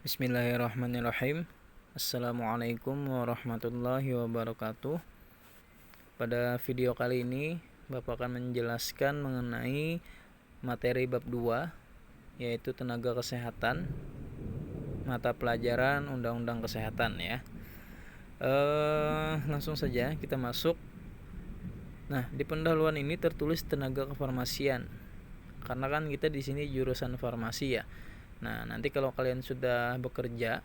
Bismillahirrahmanirrahim. Assalamualaikum warahmatullahi wabarakatuh. Pada video kali ini Bapak akan menjelaskan mengenai materi bab 2, yaitu tenaga kesehatan, mata pelajaran Undang-Undang Kesehatan ya. Langsung saja kita masuk. Nah, di pendahuluan ini tertulis tenaga kefarmasian. Karena kan kita di sini jurusan farmasi ya. Nah, nanti kalau kalian sudah bekerja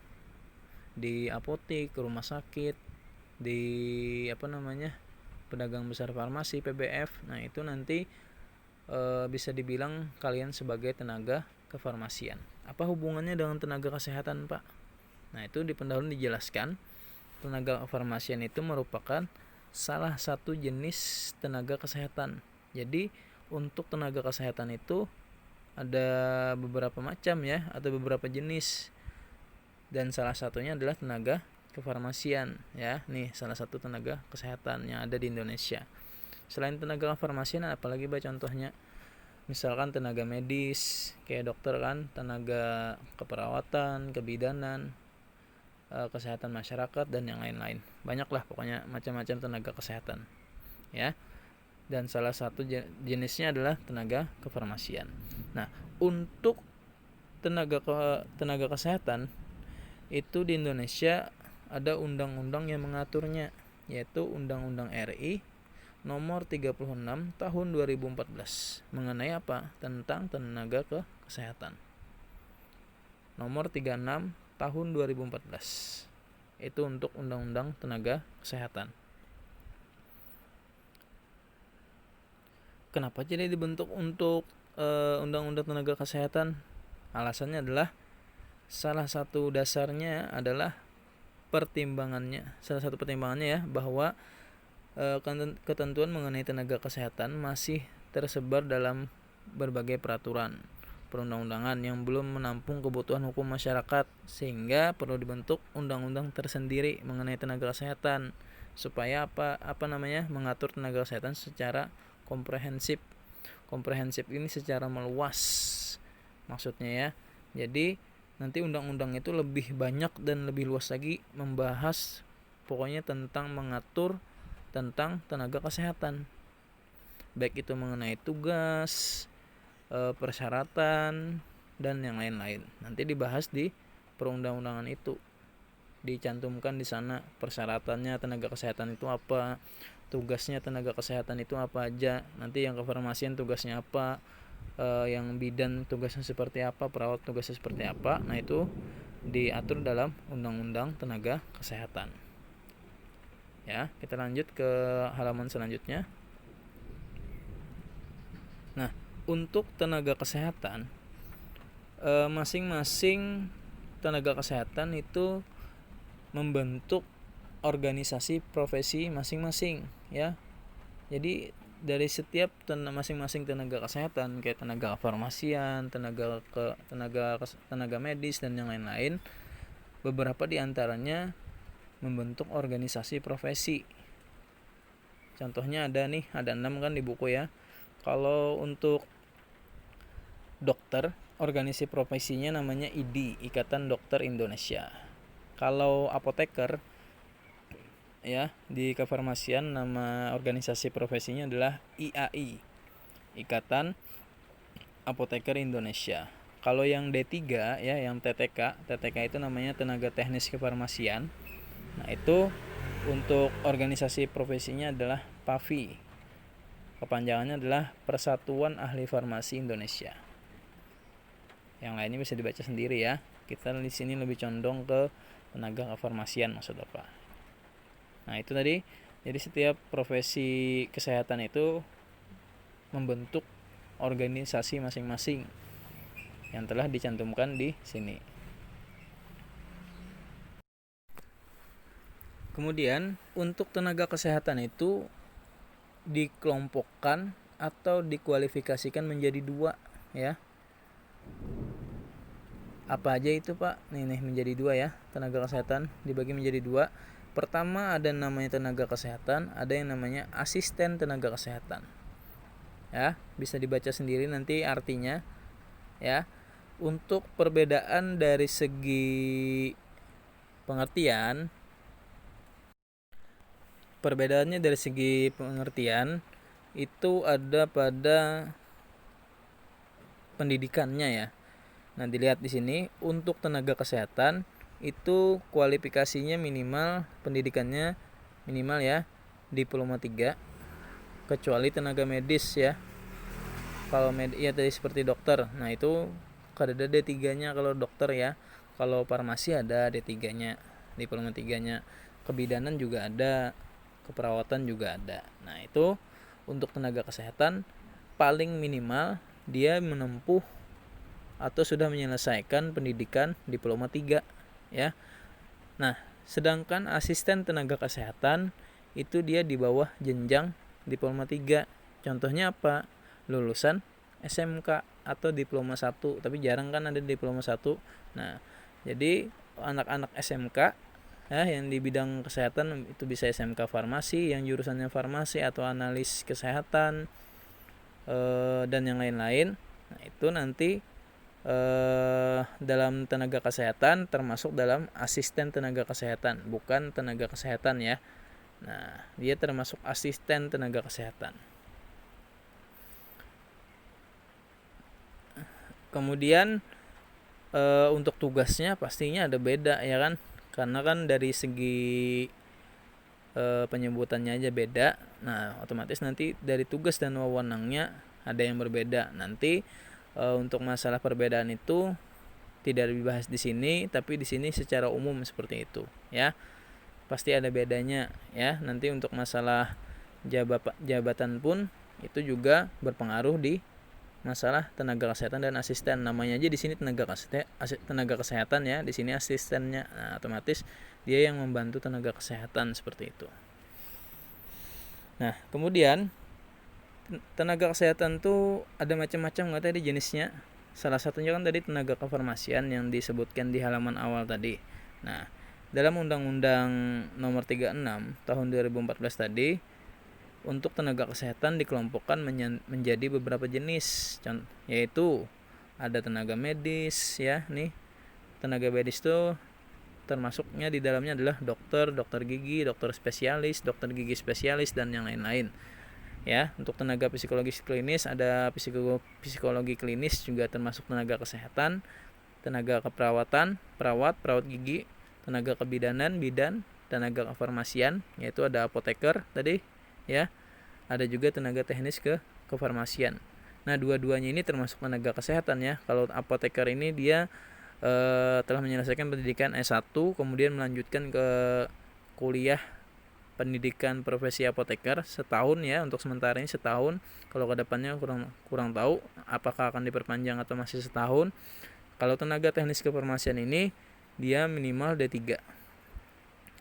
di apotek, rumah sakit, di pedagang besar farmasi, PBF, nah itu nanti bisa dibilang kalian sebagai tenaga kefarmasian. Apa hubungannya dengan tenaga kesehatan, Pak? Nah, itu di pendahuluan dijelaskan tenaga kefarmasian itu merupakan salah satu jenis tenaga kesehatan. Jadi untuk tenaga kesehatan itu ada beberapa macam ya, atau beberapa jenis, dan salah satunya adalah tenaga kefarmasian ya. Nih salah satu tenaga kesehatan yang ada di Indonesia. Selain tenaga kefarmasian, apalagi contohnya, misalkan tenaga medis kayak dokter kan, tenaga keperawatan, kebidanan, kesehatan masyarakat, dan yang lain-lain. Banyaklah pokoknya macam-macam tenaga kesehatan ya. Dan salah satu jenisnya adalah tenaga kefarmasian. Nah, untuk tenaga kesehatan itu di Indonesia ada undang-undang yang mengaturnya, yaitu Undang-Undang RI nomor 36 tahun 2014 mengenai apa? Tentang tenaga kesehatan. Nomor 36 tahun 2014. Itu untuk Undang-Undang Tenaga Kesehatan. Kenapa jadi dibentuk untuk Undang-Undang Tenaga Kesehatan? Alasannya adalah salah satu dasarnya adalah salah satu pertimbangannya ya, bahwa ketentuan mengenai tenaga kesehatan masih tersebar dalam berbagai peraturan perundang-undangan yang belum menampung kebutuhan hukum masyarakat, sehingga perlu dibentuk undang-undang tersendiri mengenai tenaga kesehatan supaya mengatur tenaga kesehatan secara komprehensif ini secara meluas maksudnya ya. Jadi nanti undang-undang itu lebih banyak dan lebih luas lagi membahas pokoknya tentang mengatur tentang tenaga kesehatan, baik itu mengenai tugas, persyaratan, dan yang lain-lain. Nanti dibahas di perundang-undangan itu, dicantumkan di sana persyaratannya tenaga kesehatan itu apa, tugasnya tenaga kesehatan itu apa aja, nanti yang kefarmasian tugasnya apa, yang bidan tugasnya seperti apa, perawat tugasnya seperti apa. Nah, itu diatur dalam Undang-Undang Tenaga Kesehatan. Ya, kita lanjut ke halaman selanjutnya. Nah, untuk tenaga kesehatan, masing-masing tenaga kesehatan itu membentuk organisasi profesi masing-masing ya. Jadi dari setiap masing-masing tenaga kesehatan kayak tenaga farmasian, tenaga medis, dan yang lain-lain, beberapa di antaranya membentuk organisasi profesi. Contohnya ada 6 kan di buku ya. Kalau untuk dokter, organisasi profesinya namanya IDI, Ikatan Dokter Indonesia. Kalau apoteker ya, di kefarmasian nama organisasi profesinya adalah IAI, Ikatan Apoteker Indonesia. Kalau yang D3 ya, yang TTK itu namanya Tenaga Teknis Kefarmasian. Nah, itu untuk organisasi profesinya adalah PAVI. Kepanjangannya adalah Persatuan Ahli Farmasi Indonesia. Yang lainnya bisa dibaca sendiri ya. Kita di sini lebih condong ke tenaga kefarmasian maksud apa. Nah, itu tadi. Jadi setiap profesi kesehatan itu membentuk organisasi masing-masing yang telah dicantumkan di sini. Kemudian untuk tenaga kesehatan itu dikelompokkan atau dikualifikasikan menjadi 2 ya. Apa aja itu, Pak? Nih menjadi 2 ya. Tenaga kesehatan dibagi menjadi 2. Pertama ada namanya tenaga kesehatan, ada yang namanya asisten tenaga kesehatan. Ya, bisa dibaca sendiri nanti artinya ya. Untuk perbedaan dari segi pengertian, perbedaannya dari segi pengertian itu ada pada pendidikannya ya. Nah, dilihat di sini untuk tenaga kesehatan itu kualifikasinya minimal, pendidikannya minimal ya diploma 3, kecuali tenaga medis ya. Kalau ya tadi seperti dokter. Nah, itu ada D3-nya kalau dokter ya. Kalau farmasi ada D3-nya, diploma 3-nya. Kebidanan juga ada, keperawatan juga ada. Nah, itu untuk tenaga kesehatan paling minimal dia menempuh atau sudah menyelesaikan pendidikan diploma 3 ya. Nah, sedangkan asisten tenaga kesehatan itu dia di bawah jenjang diploma 3. Contohnya apa? Lulusan SMK atau diploma 1, tapi jarang kan ada diploma 1. Nah, jadi anak-anak SMK ya yang di bidang kesehatan itu bisa SMK farmasi yang jurusannya farmasi atau analis kesehatan dan yang lain-lain. Nah, itu nanti dalam tenaga kesehatan termasuk dalam asisten tenaga kesehatan, bukan tenaga kesehatan ya. Nah, dia termasuk asisten tenaga kesehatan. Kemudian untuk tugasnya pastinya ada beda ya kan, karena kan dari segi penyebutannya aja beda. Nah, otomatis nanti dari tugas dan wewenangnya ada yang berbeda. Nanti untuk masalah perbedaan itu tidak dibahas di sini, tapi di sini secara umum seperti itu ya. Pasti ada bedanya ya. Nanti untuk masalah jabatan pun itu juga berpengaruh di masalah tenaga kesehatan dan asisten. Namanya aja di sini tenaga kesehatan ya, di sini asistennya. Nah, otomatis dia yang membantu tenaga kesehatan seperti itu. Nah, kemudian tenaga kesehatan tuh ada macam-macam nggak tadi jenisnya. Salah satunya kan tadi tenaga kefarmasian yang disebutkan di halaman awal tadi. Nah, dalam Undang-Undang Nomor 36 Tahun 2014 tadi, untuk tenaga kesehatan dikelompokkan menjadi beberapa jenis, yaitu ada tenaga medis ya. Nih, tenaga medis itu termasuknya di dalamnya adalah dokter, dokter gigi, dokter spesialis, dokter gigi spesialis dan yang lain-lain. Ya, untuk tenaga psikologis klinis ada psikologi klinis juga termasuk tenaga kesehatan, tenaga keperawatan, perawat gigi, tenaga kebidanan, bidan, tenaga kefarmasian yaitu ada apoteker tadi ya. Ada juga tenaga teknis kefarmasian. Nah, dua-duanya ini termasuk tenaga kesehatan ya. Kalau apoteker ini dia telah menyelesaikan pendidikan S1 kemudian melanjutkan ke kuliah pendidikan profesi apoteker setahun ya, untuk sementara ini setahun. Kalau kedepannya kurang tahu apakah akan diperpanjang atau masih setahun. Kalau tenaga teknis kefarmasian ini dia minimal D3.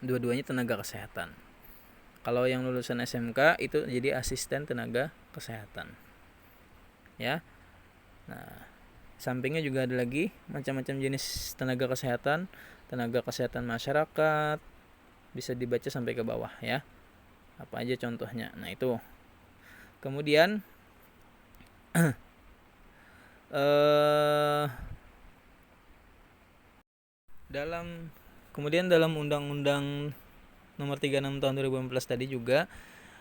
Dua-duanya tenaga kesehatan. Kalau yang lulusan SMK itu jadi asisten tenaga kesehatan. Ya. Nah, sampingnya juga ada lagi macam-macam jenis tenaga kesehatan masyarakat. Bisa dibaca sampai ke bawah ya. Apa aja contohnya. Nah, itu. Kemudian dalam Undang-Undang Nomor 36 Tahun 2014 tadi juga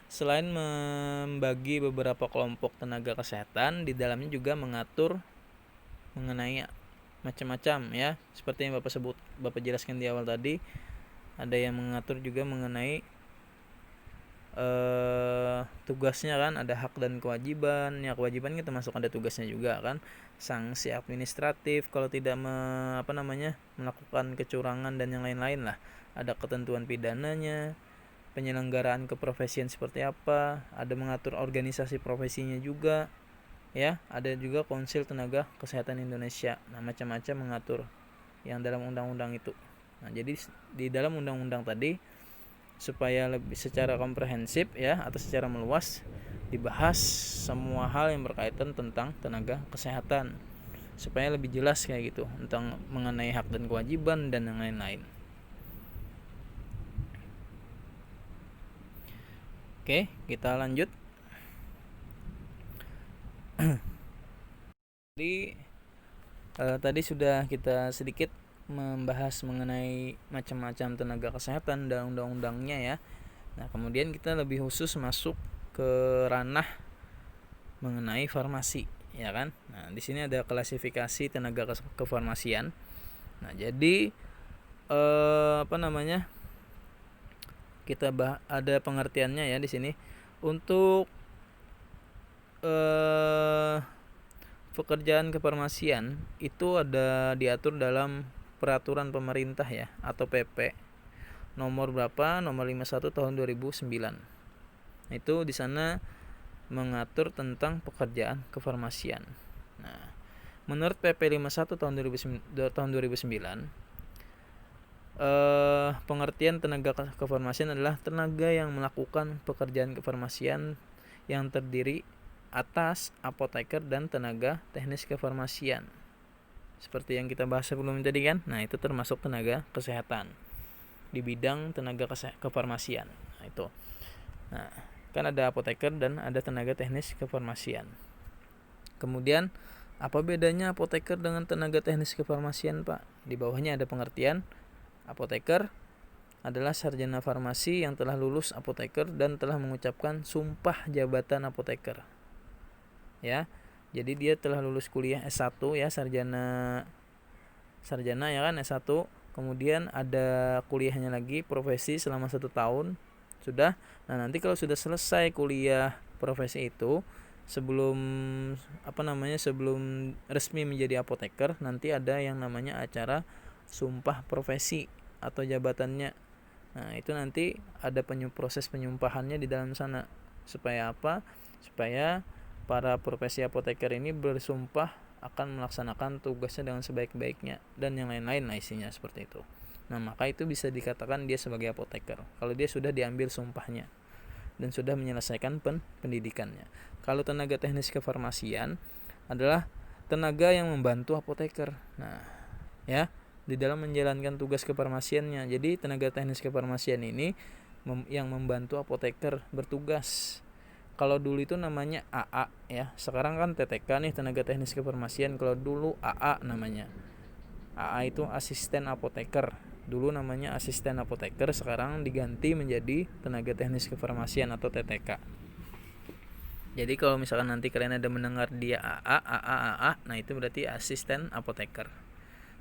selain membagi beberapa kelompok tenaga kesehatan, di dalamnya juga mengatur mengenai macam-macam ya. Seperti yang Bapak jelaskan di awal tadi, ada yang mengatur juga mengenai tugasnya kan, ada hak dan kewajiban. Ya, kewajiban kita termasuk ada tugasnya juga kan. Sanksi administratif kalau tidak melakukan kecurangan dan yang lain-lain lah. Ada ketentuan pidananya, penyelenggaraan keprofesian seperti apa, ada mengatur organisasi profesinya juga ya, ada juga Konsil Tenaga Kesehatan Indonesia. Nah, macam-macam mengatur yang dalam undang-undang itu. Nah, jadi di dalam undang-undang tadi supaya lebih secara komprehensif ya atau secara meluas dibahas semua hal yang berkaitan tentang tenaga kesehatan supaya lebih jelas kayak gitu tentang mengenai hak dan kewajiban dan yang lain-lain. Oke, kita lanjut. Jadi Tadi sudah kita sedikit membahas mengenai macam-macam tenaga kesehatan dan undang-undangnya ya. Nah, kemudian kita lebih khusus masuk ke ranah mengenai farmasi, ya kan? Nah, di sini ada klasifikasi tenaga kefarmasian. Nah, jadi kita ada pengertiannya ya di sini. Untuk pekerjaan kefarmasian itu ada diatur dalam peraturan pemerintah ya, atau PP nomor berapa, nomor 51 tahun 2009. Itu di sana mengatur tentang pekerjaan kefarmasian. Nah, menurut PP 51 tahun 2009, pengertian tenaga kefarmasian adalah tenaga yang melakukan pekerjaan kefarmasian yang terdiri atas apoteker dan tenaga teknis kefarmasian. Seperti yang kita bahas sebelumnya tadi kan. Nah, itu termasuk tenaga kesehatan di bidang tenaga kefarmasian. Nah, itu. Nah, kan ada apoteker dan ada tenaga teknis kefarmasian. Kemudian apa bedanya apoteker dengan tenaga teknis kefarmasian, Pak? Di bawahnya ada pengertian. Apoteker adalah sarjana farmasi yang telah lulus apoteker dan telah mengucapkan sumpah jabatan apoteker. Ya. Jadi dia telah lulus kuliah S1 ya, sarjana ya kan, S1. Kemudian ada kuliahnya lagi profesi selama 1 tahun. Sudah. Nah, nanti kalau sudah selesai kuliah profesi itu, sebelum resmi menjadi apoteker, nanti ada yang namanya acara sumpah profesi atau jabatannya. Nah, itu nanti ada proses penyumpahannya di dalam sana. Supaya apa? Supaya para profesi apoteker ini bersumpah akan melaksanakan tugasnya dengan sebaik-baiknya dan yang lain-lain lah isinya seperti itu. Nah, maka itu bisa dikatakan dia sebagai apoteker kalau dia sudah diambil sumpahnya dan sudah menyelesaikan pendidikannya. Kalau tenaga teknis kefarmasian adalah tenaga yang membantu apoteker. Nah, ya, di dalam menjalankan tugas kefarmasiannya. Jadi tenaga teknis kefarmasian ini yang membantu apoteker bertugas. Kalau dulu itu namanya AA ya. Sekarang kan TTK nih, tenaga teknis kefarmasian. Kalau dulu AA namanya. AA itu asisten apoteker. Dulu namanya asisten apoteker, sekarang diganti menjadi tenaga teknis kefarmasian atau TTK. Jadi kalau misalkan nanti kalian ada mendengar dia AA, nah itu berarti asisten apoteker.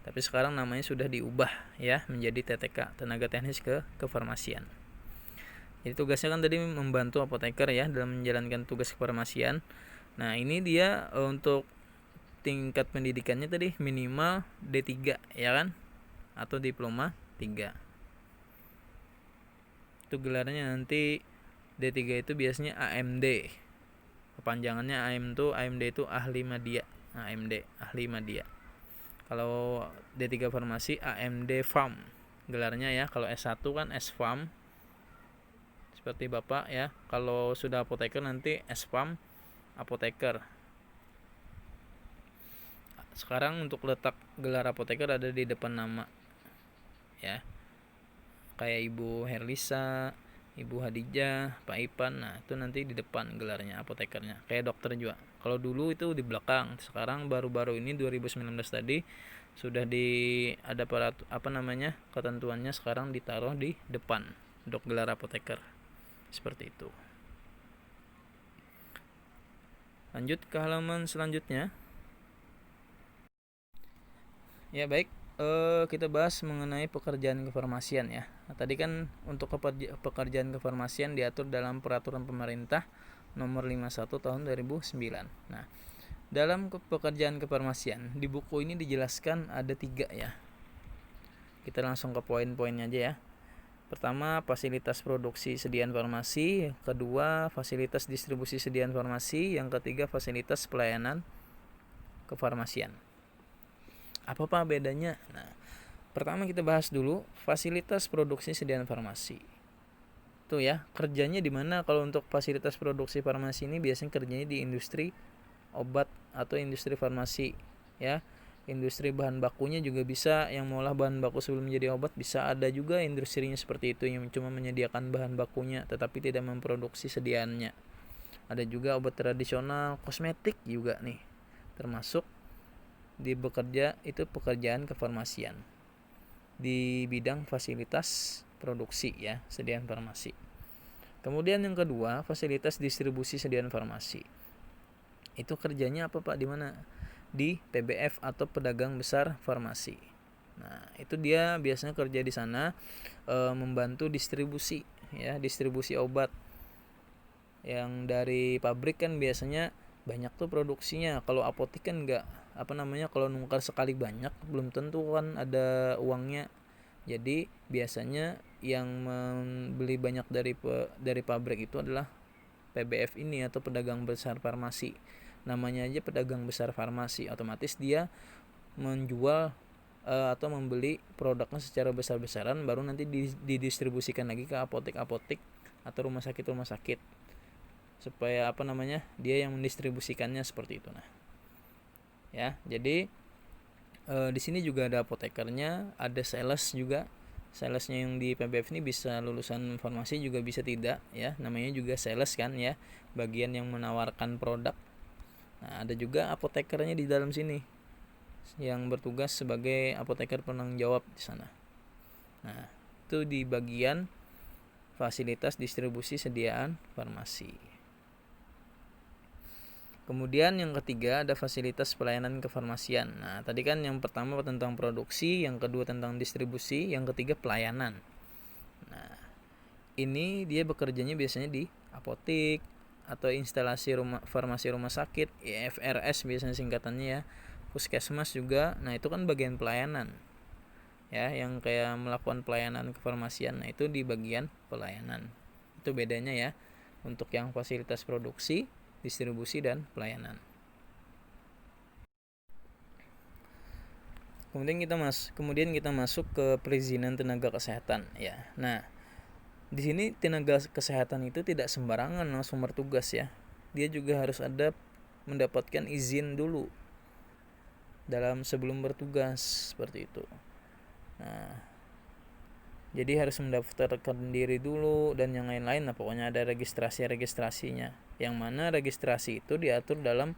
Tapi sekarang namanya sudah diubah ya menjadi TTK, tenaga teknis kefarmasian. Jadi tugasnya kan tadi membantu apoteker ya dalam menjalankan tugas kefarmasian. Nah, ini dia untuk tingkat pendidikannya tadi minimal D3 ya kan, atau diploma 3. Itu gelarnya nanti D3 itu biasanya AMD. Kepanjangannya AMD itu ahli media. AMD ahli media. Kalau D3 farmasi AMD Farm gelarnya ya. Kalau S1 kan S-Farm seperti Bapak ya. Kalau sudah apoteker nanti S-Farm apoteker. Sekarang untuk letak gelar apoteker ada di depan nama ya, kayak Ibu Herlisa, Ibu Hadijah, Pak Ipan. Nah, itu nanti di depan gelarnya apotekernya. Kayak dokter juga. Kalau dulu itu di belakang. Sekarang baru-baru ini 2019 tadi sudah ada ketentuannya sekarang ditaruh di depan untuk gelar apoteker. Seperti itu. Lanjut ke halaman selanjutnya. Ya, baik. Kita bahas mengenai pekerjaan kefarmasian ya. Nah, tadi kan untuk pekerjaan kefarmasian diatur dalam peraturan pemerintah nomor 51 tahun 2009. Nah, dalam pekerjaan kefarmasian di buku ini dijelaskan ada 3 ya. Kita langsung ke poin-poinnya aja ya. Pertama, fasilitas produksi sediaan farmasi. Kedua, fasilitas distribusi sediaan farmasi. Yang ketiga, fasilitas pelayanan kefarmasian. Apa bedanya? Nah, pertama kita bahas dulu fasilitas produksi sediaan farmasi. Tuh ya, kerjanya di mana kalau untuk fasilitas produksi farmasi ini biasanya kerjanya di industri obat atau industri farmasi ya. Industri bahan bakunya juga bisa, yang mengolah bahan baku sebelum menjadi obat bisa ada juga industrinya seperti itu yang cuma menyediakan bahan bakunya tetapi tidak memproduksi sediaannya. Ada juga obat tradisional, kosmetik juga nih termasuk bekerja itu pekerjaan kefarmasian di bidang fasilitas produksi ya, sediaan farmasi. Kemudian yang kedua, fasilitas distribusi sediaan farmasi. Itu kerjanya apa Pak? Di mana? Di PBF atau pedagang besar farmasi. Nah, itu dia biasanya kerja di sana membantu distribusi ya, distribusi obat. Yang dari pabrik kan biasanya banyak tuh produksinya. Kalau apotek kan enggak, kalau nukar sekali banyak belum tentu kan ada uangnya. Jadi biasanya yang membeli banyak dari pabrik itu adalah PBF ini atau pedagang besar farmasi. Namanya aja pedagang besar farmasi, otomatis dia menjual atau membeli produknya secara besar-besaran, baru nanti didistribusikan lagi ke apotek-apotek atau rumah sakit supaya dia yang mendistribusikannya seperti itu. Nah ya, jadi di sini juga ada apotekernya, ada sales juga. Salesnya yang di PBF ini bisa lulusan farmasi juga bisa tidak ya, namanya juga sales kan ya, bagian yang menawarkan produk. Nah ada juga apotekernya di dalam sini yang bertugas sebagai apoteker penanggung jawab di sana. Nah itu di bagian fasilitas distribusi sediaan farmasi. Kemudian yang ketiga ada fasilitas pelayanan kefarmasian. Nah, tadi kan yang pertama tentang produksi, yang kedua tentang distribusi, yang ketiga pelayanan. Nah, ini dia bekerjanya biasanya di apotek atau instalasi farmasi rumah sakit, IFRS biasanya singkatannya ya. Puskesmas juga. Nah, itu kan bagian pelayanan. Ya, yang kayak melakukan pelayanan kefarmasian. Nah, itu di bagian pelayanan. Itu bedanya ya untuk yang fasilitas produksi, distribusi dan pelayanan. Kemudian kita masuk ke perizinan tenaga kesehatan ya. Nah, di sini tenaga kesehatan itu tidak sembarangan langsung bertugas ya. Dia juga harus mendapatkan izin dulu sebelum bertugas seperti itu. Nah, jadi harus mendaftarkan diri dulu dan yang lain-lain. Nah, pokoknya ada registrasinya. Yang mana registrasi itu diatur dalam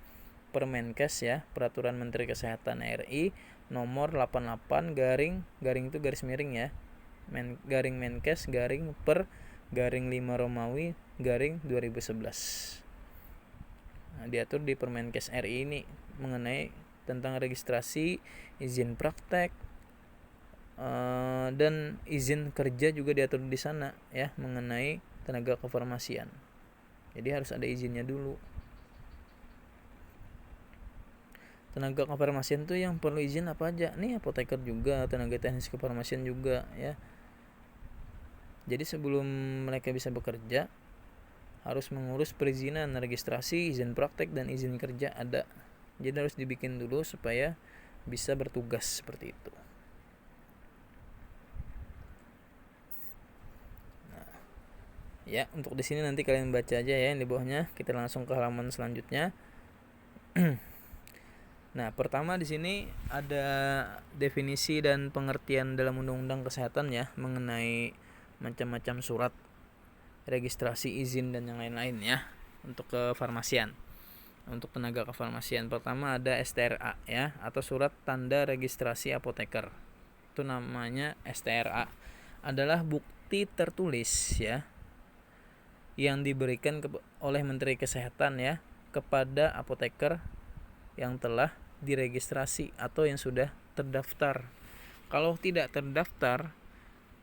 Permenkes ya, Peraturan Menteri Kesehatan RI nomor 88 garing itu garis miring ya. Garing Menkes garing per garing 5 Romawi garing 2011. Nah, diatur di Permenkes RI ini mengenai tentang registrasi, izin praktek, dan izin kerja juga diatur di sana ya, mengenai tenaga kefarmasian. Jadi harus ada izinnya dulu. Tenaga kefarmasian tuh yang perlu izin apa aja? Nih apoteker juga, tenaga teknis kefarmasian juga ya. Jadi sebelum mereka bisa bekerja harus mengurus perizinan, registrasi, izin praktek dan izin kerja ada. Jadi harus dibikin dulu supaya bisa bertugas seperti itu. Ya, untuk di sini nanti kalian baca aja ya yang di bawahnya. Kita langsung ke halaman selanjutnya. Nah, pertama di sini ada definisi dan pengertian dalam Undang-Undang Kesehatan ya mengenai macam-macam surat registrasi, izin dan yang lain-lain ya untuk kefarmasian. Untuk tenaga kefarmasian pertama ada STRA ya, atau surat tanda registrasi apoteker. Itu namanya STRA. Adalah bukti tertulis ya yang diberikan oleh Menteri Kesehatan ya kepada apoteker yang telah diregistrasi atau yang sudah terdaftar. Kalau tidak terdaftar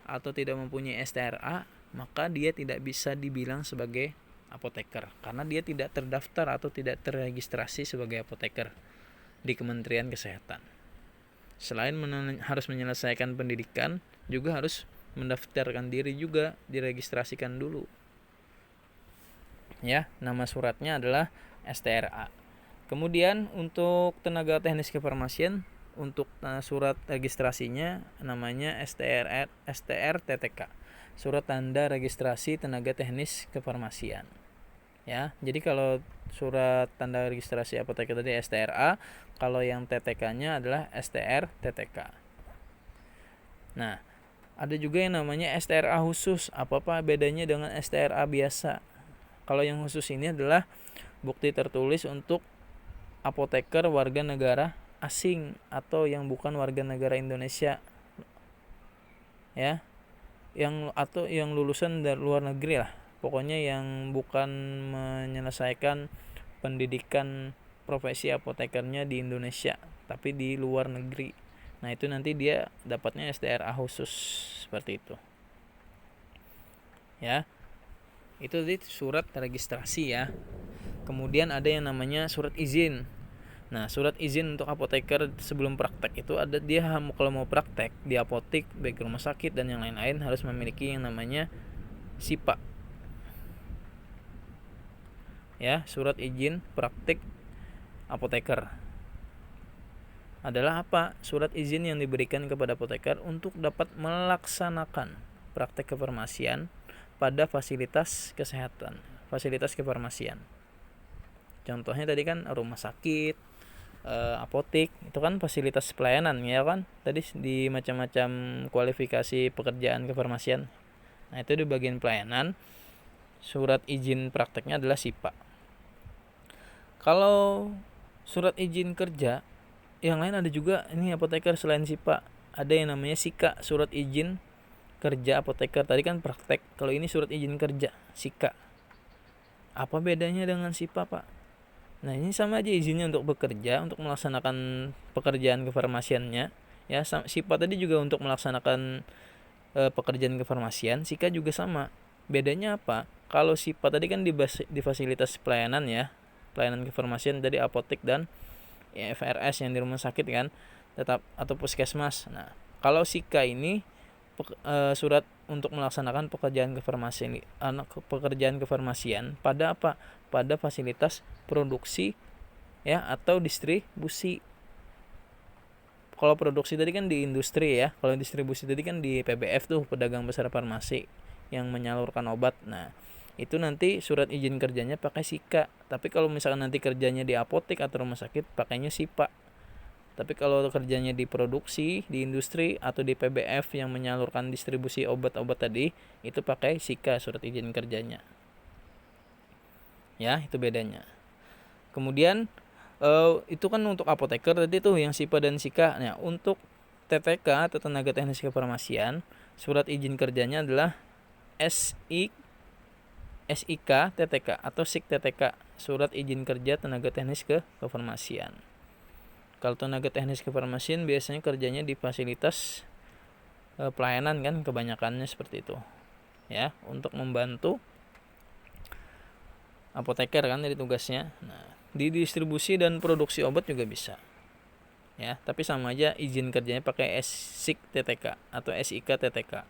atau tidak mempunyai STRA, maka dia tidak bisa dibilang sebagai apoteker karena dia tidak terdaftar atau tidak terregistrasi sebagai apoteker di Kementerian Kesehatan. Selain harus menyelesaikan pendidikan, juga harus mendaftarkan diri juga, diregistrasikan dulu. Ya, nama suratnya adalah STRA. Kemudian untuk tenaga teknis kefarmasian, untuk surat registrasinya namanya STR-TTK. Surat tanda registrasi tenaga teknis kefarmasian. Ya, jadi kalau surat tanda registrasi apoteker tadi STRA, kalau yang TTK-nya adalah STR-TTK. Nah, ada juga yang namanya STRA khusus. Apa bedanya dengan STRA biasa? Kalau yang khusus ini adalah bukti tertulis untuk apoteker warga negara asing atau yang bukan warga negara Indonesia, ya, yang lulusan dari luar negeri lah, pokoknya yang bukan menyelesaikan pendidikan profesi apotekernya di Indonesia tapi di luar negeri. Nah itu nanti dia dapatnya STRA khusus seperti itu, ya. Itu tadi surat registrasi ya. Kemudian ada yang namanya surat izin. Nah, surat izin untuk apoteker sebelum praktek itu ada, dia kalau mau praktek di apotek, baik rumah sakit dan yang lain-lain, harus memiliki yang namanya SIPA. Ya, surat izin praktek apoteker. Adalah apa? Surat izin yang diberikan kepada apoteker untuk dapat melaksanakan praktek kefarmasian pada fasilitas kesehatan, fasilitas kefarmasian. Contohnya tadi kan rumah sakit, apotek, itu kan fasilitas pelayanan ya kan, tadi di macam-macam kualifikasi pekerjaan kefarmasian. Nah itu di bagian pelayanan, surat izin prakteknya adalah SIPA. Kalau surat izin kerja yang lain ada juga ini apoteker selain SIPA, ada yang namanya SIKA, surat izin kerja apoteker. Tadi kan praktek, kalau ini surat izin kerja, SIKA. Apa bedanya dengan SIPA, Pak? Nah ini sama aja, izinnya untuk bekerja, untuk melaksanakan pekerjaan kefarmasiannya. Ya, SIPA tadi juga untuk melaksanakan pekerjaan kefarmasian, SIKA juga sama. Bedanya apa? Kalau SIPA tadi kan di fasilitas pelayanan ya, pelayanan kefarmasian tadi apotek dan ya, FRS yang di rumah sakit kan, tetap atau puskesmas. Nah kalau SIKA ini surat untuk melaksanakan pekerjaan kefarmasian pada apa? Pada fasilitas produksi ya atau distribusi. Kalau produksi tadi kan di industri ya, kalau distribusi tadi kan di PBF tuh, pedagang besar farmasi yang menyalurkan obat. Nah itu nanti surat izin kerjanya pakai SIKA. Tapi kalau misalkan nanti kerjanya di apotek atau rumah sakit, pakainya SIPA. Tapi kalau kerjanya di produksi, di industri atau di PBF yang menyalurkan distribusi obat-obat tadi, itu pakai SIKA, surat izin kerjanya. Ya, itu bedanya. Kemudian itu kan untuk apoteker tadi tuh yang SIPA dan SIKA. Nah, untuk TTK atau tenaga teknis kefarmasian, surat izin kerjanya adalah SIK TTK atau SIK TTK, surat izin kerja tenaga teknis kefarmasian. Kalau tenaga teknis kefarmasian biasanya kerjanya di fasilitas pelayanan kan, kebanyakannya seperti itu. Ya, untuk membantu apoteker kan dari tugasnya. Nah, di distribusi dan produksi obat juga bisa. Ya, tapi sama aja izin kerjanya pakai SIK TTK atau SIK TTK.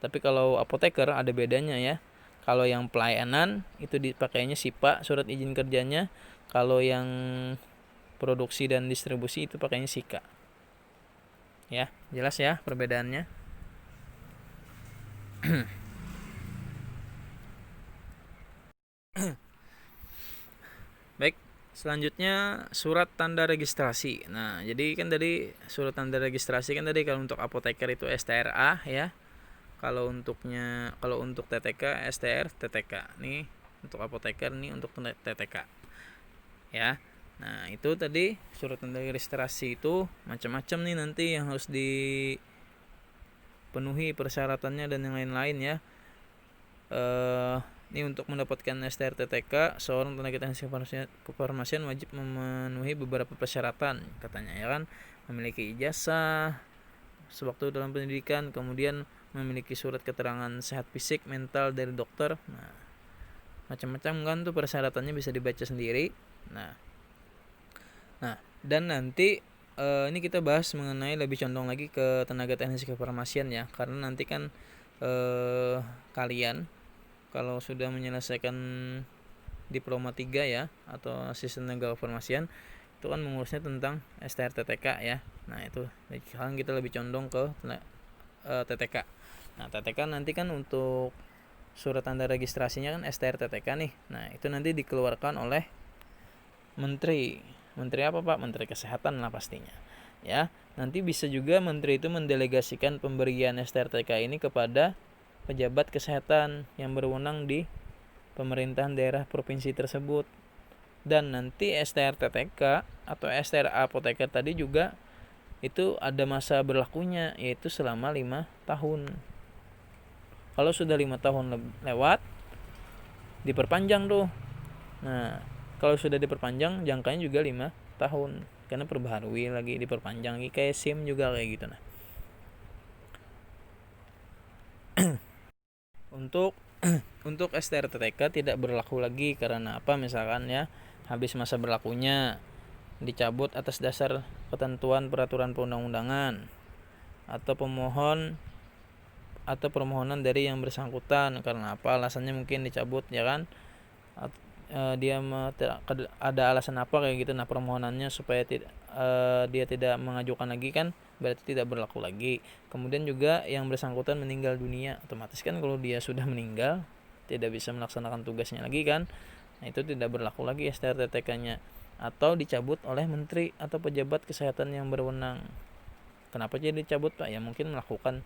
Tapi kalau apoteker ada bedanya ya. Kalau yang pelayanan itu dipakainya SIPA, surat izin kerjanya. Kalau yang produksi dan distribusi itu pakainya SIKA. Ya, jelas ya perbedaannya. Baik, selanjutnya surat tanda registrasi. Nah, jadi kan tadi surat tanda registrasi kan tadi kalau untuk apoteker itu STRA ya. Kalau untuk TTK STR TTK. Nih untuk apoteker, nih untuk TTK. Ya. Nah itu tadi surat tanda registrasi itu macam-macam nih nanti yang harus dipenuhi persyaratannya dan yang lain-lain ya. Ini untuk mendapatkan STR TTK, seorang tenaga teknis kefarmasian wajib memenuhi beberapa persyaratan katanya ya kan, memiliki ijazah sewaktu dalam pendidikan, kemudian memiliki surat keterangan sehat fisik mental dari dokter. Nah macam-macam kan tuh persyaratannya, bisa dibaca sendiri. Nah dan nanti ini kita bahas mengenai lebih condong lagi ke tenaga teknis kefarmasian ya, karena nanti kan kalian kalau sudah menyelesaikan diploma 3 ya atau asisten tenaga kefarmasian, itu kan mengurusnya tentang STR TTK ya. Nah itu sekarang kita lebih condong ke TTK. Nah TTK nanti kan untuk surat tanda registrasinya kan STR TTK nih. Nah itu nanti dikeluarkan oleh menteri apa Pak? Menteri Kesehatan lah pastinya. Ya, nanti bisa juga menteri itu mendelegasikan pemberian STRTK ini kepada pejabat kesehatan yang berwenang di pemerintahan daerah provinsi tersebut. Dan nanti STR-TTK atau STR apoteker tadi juga itu ada masa berlakunya, yaitu selama 5 tahun. Kalau sudah 5 tahun lewat, diperpanjang tuh. Nah, kalau sudah diperpanjang jangkanya juga 5 tahun karena perbaharui lagi, diperpanjang kayak SIM juga kayak gitu. Nah, untuk untuk STR-TTK tidak berlaku lagi karena apa? Misalkan ya, habis masa berlakunya, dicabut atas dasar ketentuan peraturan perundang-undangan, atau permohonan dari yang bersangkutan. Karena apa? Alasannya mungkin dicabut, ya kan? Dia ada alasan apa kayak gitu. Nah, permohonannya supaya dia tidak mengajukan lagi kan, berarti tidak berlaku lagi. Kemudian juga yang bersangkutan meninggal dunia, otomatis kan kalau dia sudah meninggal tidak bisa melaksanakan tugasnya lagi kan. Nah, itu tidak berlaku lagi STR-TTK-nya. Atau dicabut oleh menteri atau pejabat kesehatan yang berwenang. Kenapa jadi dicabut, Pak? Ya mungkin melakukan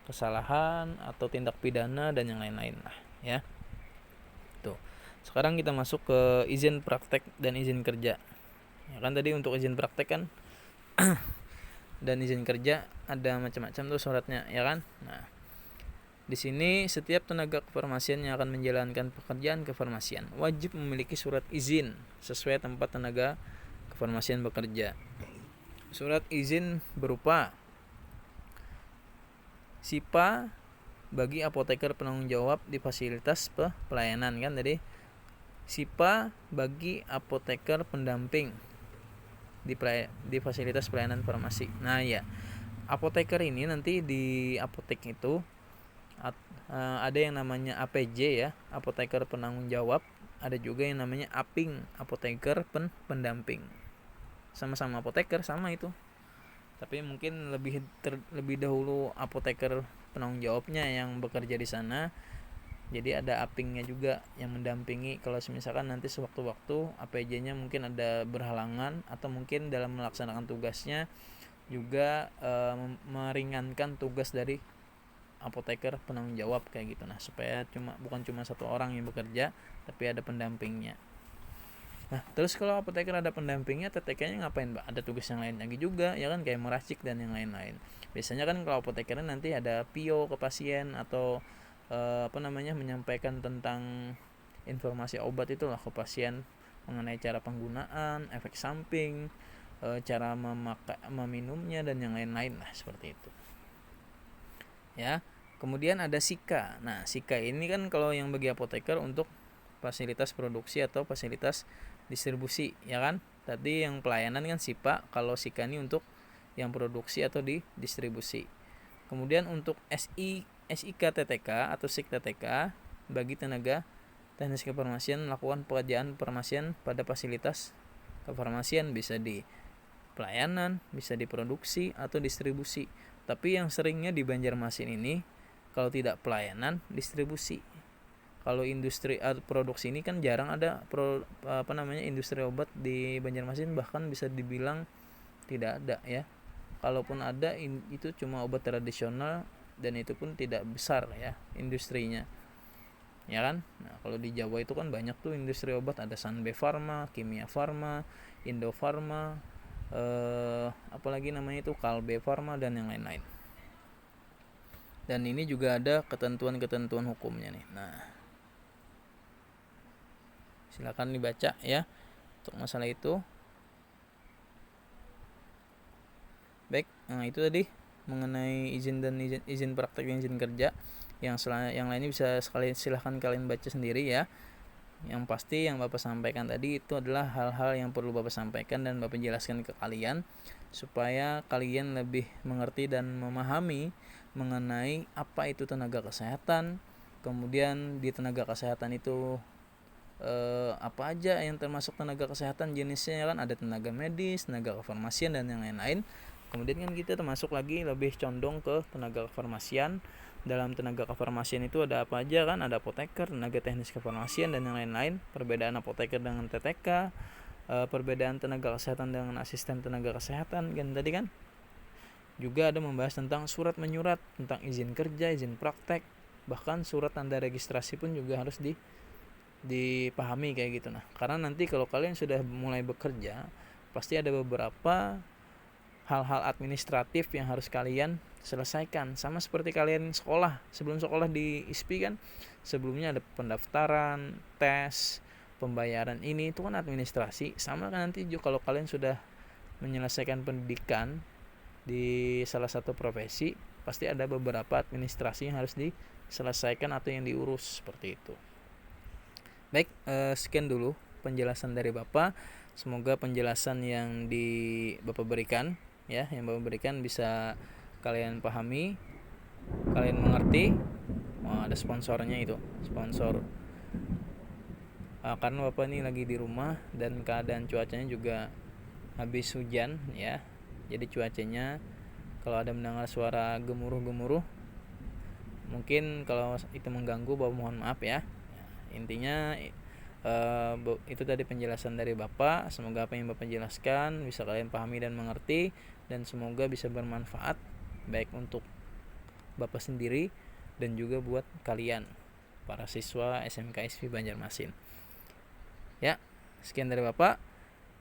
kesalahan atau tindak pidana dan yang lain-lain lah, ya. Tuh. Sekarang kita masuk ke izin praktek dan izin kerja. Ya kan tadi untuk izin praktek kan dan izin kerja ada macam-macam tuh suratnya, ya kan? Nah, di sini setiap tenaga kefarmasian yang akan menjalankan pekerjaan kefarmasian wajib memiliki surat izin sesuai tempat tenaga kefarmasian bekerja. Surat izin berupa SIPA bagi apoteker penanggung jawab di fasilitas pelayanan kan tadi. SIPA bagi apoteker pendamping di fasilitas pelayanan farmasi. Nah ya, apoteker ini nanti di apotek itu ada yang namanya APJ ya, apoteker penanggung jawab. Ada juga yang namanya APING, apoteker pendamping. Sama-sama apoteker, sama itu. Tapi mungkin lebih dahulu apoteker penanggung jawabnya yang bekerja di sana. Jadi ada APING-nya juga yang mendampingi kalau misalkan nanti sewaktu-waktu APJ-nya mungkin ada berhalangan atau mungkin dalam melaksanakan tugasnya juga meringankan tugas dari apoteker penanggung jawab kayak gitu. Nah, supaya bukan cuma satu orang yang bekerja tapi ada pendampingnya. Nah, terus kalau apoteker ada pendampingnya, TTK-nya ngapain, Pak? Ada tugas yang lain lagi juga, ya kan, kayak meracik dan yang lain-lain. Biasanya kan kalau apotekernya nanti ada PIO ke pasien atau menyampaikan tentang informasi obat itulah ke pasien mengenai cara penggunaan, efek samping, cara meminumnya dan yang lain-lain lah seperti itu. Ya. Kemudian ada SIKA. Nah, SIKA ini kan kalau yang bagi apoteker untuk fasilitas produksi atau fasilitas distribusi, ya kan? Tadi yang pelayanan kan SIPA, kalau SIKA ini untuk yang produksi atau di distribusi. Kemudian untuk SIK TTK atau SIK TTK bagi tenaga teknis kefarmasian melakukan pekerjaan farmasian pada fasilitas kefarmasian, bisa di pelayanan, bisa di produksi atau distribusi. Tapi yang seringnya di Banjarmasin ini kalau tidak pelayanan, distribusi. Kalau industri produksi ini kan jarang ada industri obat di Banjarmasin, bahkan bisa dibilang tidak ada ya. Kalaupun ada itu cuma obat tradisional dan itu pun tidak besar ya industrinya, ya kan. Nah, kalau di Jawa itu kan banyak tuh industri obat, ada Sanbe Farma, Kimia Farma, Indo Farma, apalagi namanya itu Kalbe Farma dan yang lain-lain. Dan ini juga ada ketentuan-ketentuan hukumnya nih. Nah, silakan dibaca ya untuk masalah itu. Baik, nah itu tadi mengenai izin dan izin praktek dan izin kerja. Yang lainnya bisa silahkan kalian baca sendiri ya. Yang pasti yang Bapak sampaikan tadi itu adalah hal-hal yang perlu Bapak sampaikan dan Bapak jelaskan ke kalian supaya kalian lebih mengerti dan memahami mengenai apa itu tenaga kesehatan. Kemudian di tenaga kesehatan itu apa aja yang termasuk tenaga kesehatan jenisnya, kan ada tenaga medis, tenaga kefarmasian dan yang lain-lain. Kemudian kan kita termasuk lagi lebih condong ke tenaga kefarmasian. Dalam tenaga kefarmasian itu ada apa aja kan, ada apoteker, tenaga teknis kefarmasian dan yang lain-lain. Perbedaan apoteker dengan TTK, perbedaan tenaga kesehatan dengan asisten tenaga kesehatan kan tadi kan. Juga ada membahas tentang surat menyurat, tentang izin kerja, izin praktek, bahkan surat tanda registrasi pun juga harus dipahami kayak gitu. Nah, karena nanti kalau kalian sudah mulai bekerja, pasti ada beberapa hal-hal administratif yang harus kalian selesaikan. Sama seperti kalian sekolah, sebelum sekolah di ISPI kan sebelumnya ada pendaftaran, tes, pembayaran, ini itu kan administrasi. Sama kan nanti juga kalau kalian sudah menyelesaikan pendidikan di salah satu profesi, pasti ada beberapa administrasi yang harus diselesaikan atau yang diurus seperti itu. Baik, sekian dulu penjelasan dari Bapak. Semoga penjelasan yang Bapak berikan yang Bapak berikan bisa kalian pahami, kalian mengerti. Ada sponsornya itu, sponsor. Karena Bapak ini lagi di rumah dan keadaan cuacanya juga habis hujan ya. Jadi cuacanya kalau ada mendengar suara gemuruh-gemuruh, mungkin kalau itu mengganggu Bapak mohon maaf ya. Intinya itu tadi penjelasan dari Bapak. Semoga apa yang Bapak jelaskan bisa kalian pahami dan mengerti, dan semoga bisa bermanfaat baik untuk Bapak sendiri dan juga buat kalian para siswa SMK ISPI Banjarmasin. Ya, sekian dari Bapak.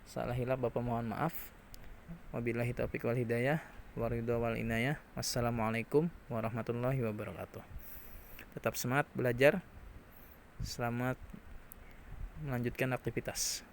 Salah hilaf Bapak mohon maaf. Wabillahi taufiq wal hidayah, waridho wal inayah. Wassalamualaikum warahmatullahi wabarakatuh. Tetap semangat belajar. Selamat melanjutkan aktivitas.